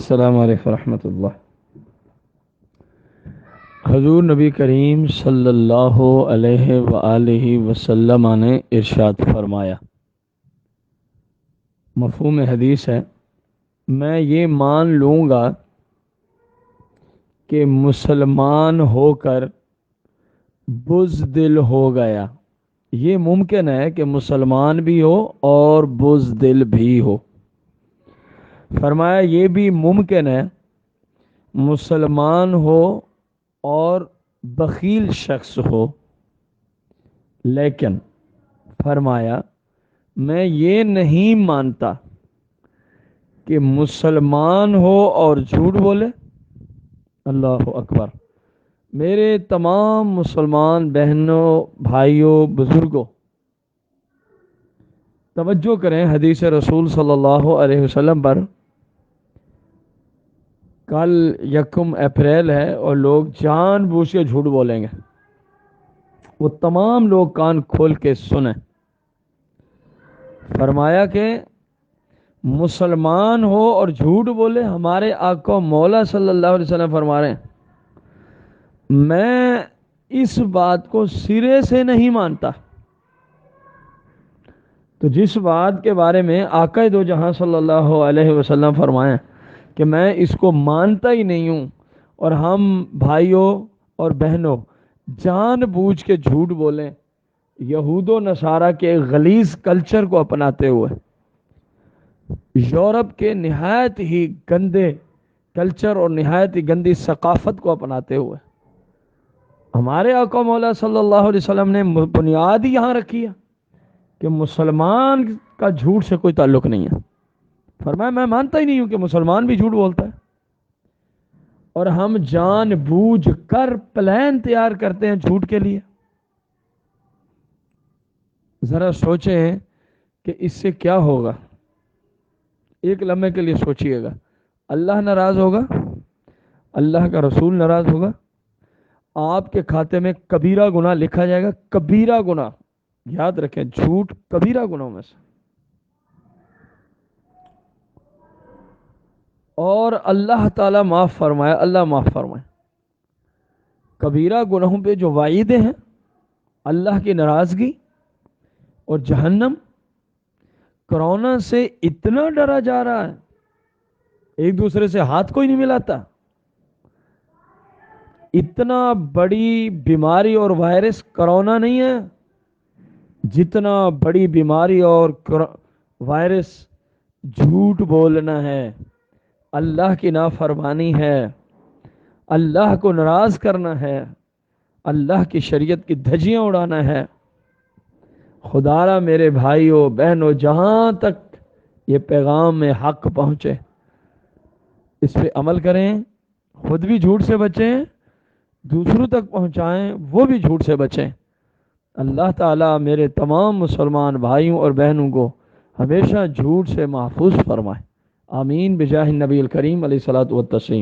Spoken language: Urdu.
السلام علیکم ورحمۃ اللہ۔ حضور نبی کریم صلی اللہ علیہ وآلہ وسلم نے ارشاد فرمایا، مفہوم حدیث ہے، میں یہ مان لوں گا کہ مسلمان ہو کر بزدل ہو گیا۔ یہ ممکن ہے کہ مسلمان بھی ہو اور بزدل بھی ہو۔ فرمایا یہ بھی ممکن ہے مسلمان ہو اور بخیل شخص ہو، لیکن فرمایا میں یہ نہیں مانتا کہ مسلمان ہو اور جھوٹ بولے۔ اللہ اکبر۔ میرے تمام مسلمان بہنوں، بھائیوں، بزرگوں، توجہ کریں حدیث رسول صلی اللہ علیہ وسلم پر۔ کل 1 اپریل ہے اور لوگ جان بوجھ کے جھوٹ بولیں گے۔ وہ تمام لوگ کان کھول کے سنیں۔ فرمایا کہ مسلمان ہو اور جھوٹ بولے، ہمارے آقا مولا صلی اللہ علیہ وسلم فرما رہے ہیں میں اس بات کو سرے سے نہیں مانتا۔ تو جس بات کے بارے میں آقا دو جہاں صلی اللہ علیہ وسلم فرمائیں کہ میں اس کو مانتا ہی نہیں ہوں، اور ہم بھائیوں اور بہنوں جان بوجھ کے جھوٹ بولیں، یہود و نصارہ کے غلیظ کلچر کو اپناتے ہوئے، یورپ کے نہایت ہی گندے کلچر اور نہایت ہی گندی ثقافت کو اپناتے ہوئے، ہمارے آقا مولا صلی اللہ علیہ وسلم نے بنیاد ہی یہاں رکھی ہے کہ مسلمان کا جھوٹ سے کوئی تعلق نہیں ہے۔ فرمایا میں مانتا ہی نہیں ہوں کہ مسلمان بھی جھوٹ بولتا ہے، اور ہم جان بوجھ کر پلان تیار کرتے ہیں جھوٹ کے لیے۔ ذرا سوچیں کہ اس سے کیا ہوگا، ایک لمحے کے لیے سوچئے گا۔ اللہ ناراض ہوگا، اللہ کا رسول ناراض ہوگا، آپ کے کھاتے میں کبیرہ گناہ لکھا جائے گا۔ کبیرہ گناہ، یاد رکھیں، جھوٹ کبیرہ گناہوں میں سے، اور اللہ تعالیٰ معاف فرمائے، اللہ معاف فرمائے۔ کبیرہ گناہوں پہ جو وعیدیں ہیں، اللہ کی ناراضگی اور جہنم، کرونا سے اتنا ڈرا جا رہا ہے، ایک دوسرے سے ہاتھ کوئی نہیں ملاتا۔ اتنا بڑی بیماری اور وائرس کرونا نہیں ہے جتنا بڑی بیماری اور وائرس جھوٹ بولنا ہے، اللہ کی نافرمانی ہے، اللہ کو ناراض کرنا ہے، اللہ کی شریعت کی دھجیاں اڑانا ہے۔ خدا را میرے بھائیوں بہنوں، جہاں تک یہ پیغام میں حق پہنچے اس پہ عمل کریں، خود بھی جھوٹ سے بچیں، دوسروں تک پہنچائیں، وہ بھی جھوٹ سے بچیں۔ اللہ تعالیٰ میرے تمام مسلمان بھائیوں اور بہنوں کو ہمیشہ جھوٹ سے محفوظ فرمائے۔ آمین بجاہ النبی الکریم علیہ الصلوۃ والتسلیم۔